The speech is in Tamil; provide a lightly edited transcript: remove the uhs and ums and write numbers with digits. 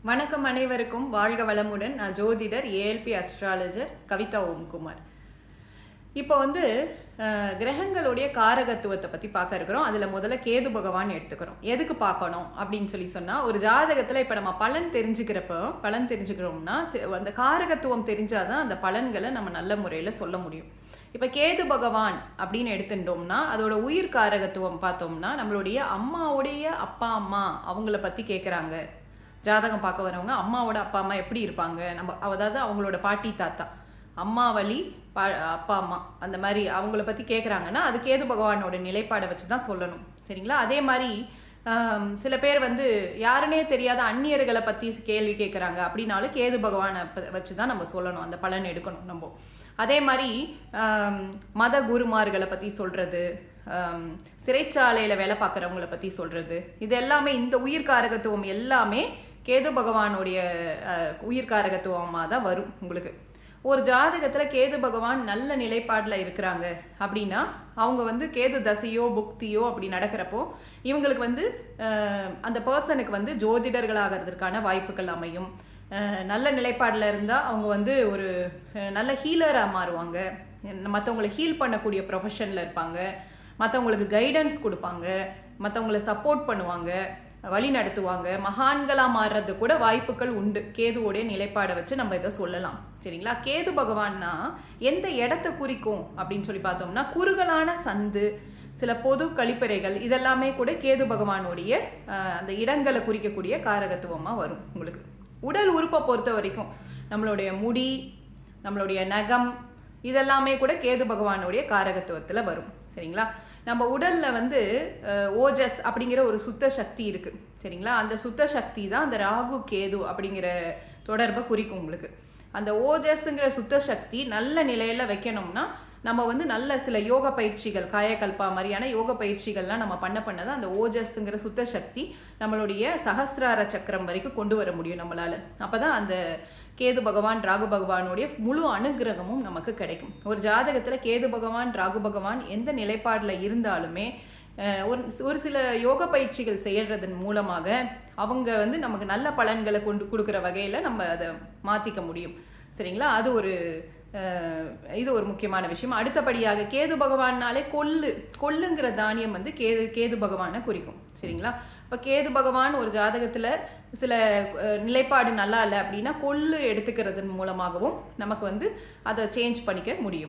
வணக்கம் அனைவருக்கும். வாழ்க வளமுடன். நான் ஜோதிடர், ஏஎல்பி அஸ்ட்ராலஜர் கவிதா ஓம்குமார். இப்போ கிரகங்களுடைய காரகத்துவத்தை பற்றி பார்க்க இருக்கிறோம். அதில் முதல்ல கேது பகவான் எடுத்துக்கிறோம். எதுக்கு பார்க்கணும் அப்படின்னு சொன்னால், ஒரு ஜாதகத்தில் இப்போ நம்ம பலன் தெரிஞ்சுக்கிறோம்னா அந்த காரகத்துவம் தெரிஞ்சாதான் அந்த பலன்களை நம்ம நல்ல முறையில் சொல்ல முடியும். இப்போ கேது பகவான் அப்படின்னு எடுத்துட்டோம்னா, அதோட உயிர் காரகத்துவம் பார்த்தோம்னா, நம்மளுடைய அம்மாவுடைய அப்பா அம்மா அவங்கள பற்றி கேட்குறாங்க. ஜாதகம் பார்க்க வரவங்க அம்மாவோட அப்பா அம்மா எப்படி இருப்பாங்க, அதாவது அவங்களோட பாட்டி தாத்தா, அம்மா வழி அப்பா அம்மா அந்த மாதிரி அவங்கள பற்றி கேட்குறாங்கன்னா அது கேது பகவானோட நிலைப்பாடை வச்சு தான் சொல்லணும். சரிங்களா? அதே மாதிரி சில பேர் யாருன்னே தெரியாத அந்நியர்களை பற்றி கேள்வி கேட்குறாங்க அப்படின்னாலும் கேது பகவானை வச்சு தான் நம்ம சொல்லணும், அந்த பலன் எடுக்கணும் நம்ம. அதே மாதிரி மத குருமார்களை பற்றி சொல்கிறது, சிறைச்சாலையில் வேலை பார்க்குறவங்கள பற்றி சொல்கிறது, இது எல்லாமே இந்த உயிர்காரகத்துவம் எல்லாமே கேது பகவானுடைய உயிர்காரகத்துவமாக தான் வரும். உங்களுக்கு ஒரு ஜாதகத்தில் கேது பகவான் நல்ல நிலைப்பாடில் இருக்கிறாங்க அப்படின்னா அவங்க கேது தசையோ புக்தியோ அப்படி நடக்கிறப்போ இவங்களுக்கு அந்த பர்சனுக்கு ஜோதிடர்களாகிறதுக்கான வாய்ப்புகள் அமையும். நல்ல நிலைப்பாடில் இருந்தால் அவங்க ஒரு நல்ல ஹீலராக மாறுவாங்க. மற்றவங்களை ஹீல் பண்ணக்கூடிய ப்ரொஃபஷனில் இருப்பாங்க. மற்றவங்களுக்கு கைடன்ஸ் கொடுப்பாங்க, மற்றவங்களை சப்போர்ட் பண்ணுவாங்க, வழி நடத்துவாங்க. மகான்களாக மாறுறது கூட வாய்ப்புகள் உண்டு. கேதுவோடைய நிலைப்பாடை வச்சு நம்ம இதை சொல்லலாம். சரிங்களா? கேது பகவான்னா எந்த இடத்த குறிக்கும் அப்படின்னு பார்த்தோம்னா, குறுகலான சந்து, சில பொது கழிப்பறைகள், இதெல்லாமே கூட கேது பகவானுடைய அந்த இடங்களை குறிக்கக்கூடிய காரகத்துவமாக வரும். உங்களுக்கு உடல் உறுப்பை பொறுத்த வரைக்கும் நம்மளுடைய முடி, நம்மளுடைய நகம், இதெல்லாமே கூட கேது பகவானுடைய காரகத்துவத்தில் வரும். சரிங்களா? நம்ம உடலில் ஓஜஸ் அப்படிங்கிற ஒரு சுத்த சக்தி இருக்குது. சரிங்களா? அந்த சுத்த சக்தி தான் அந்த ராகு கேது அப்படிங்கிற தொடர்பை குறிக்கும். உங்களுக்கு அந்த ஓஜஸ்ங்கிற சுத்த சக்தி நல்ல நிலையில் வைக்கணும்னா நம்ம நல்ல சில யோக பயிற்சிகள், காயகல்பா மாதிரியான யோக பயிற்சிகள்லாம் நம்ம பண்ணதான் அந்த ஓஜஸ்ங்கிற சுத்த சக்தி நம்மளுடைய சஹஸ்ரார சக்கரம் வரைக்கும் கொண்டு வர முடியும் நம்மளால். அப்போ தான் அந்த கேது பகவான் ராகு பகவானுடைய முழு அனுகிரகமும் நமக்கு கிடைக்கும். ஒரு ஜாதகத்தில் கேது பகவான் ராகு பகவான் எந்த நிலைப்பாடில் இருந்தாலுமே ஒரு சில யோக பயிற்சிகள் செய்யறதன் மூலமாக அவங்க நமக்கு நல்ல பலன்களை கொடுக்குற வகையில் நம்ம அதை மாற்றிக்க முடியும். சரிங்களா? இது ஒரு முக்கியமான விஷயம். அடுத்தபடியாக கேது பகவான்னாலே கொள்ளுங்கிற தானியம் கேது பகவானை குறிக்கும். சரிங்களா? இப்போ கேது பகவான் ஒரு ஜாதகத்தில் சில நிலைப்பாடு நல்லா இல்லை அப்படின்னா கொள்ளு எடுத்துக்கிறதன் மூலமாகவும் நமக்கு அதை சேஞ்ச் பண்ணிக்க முடியும்.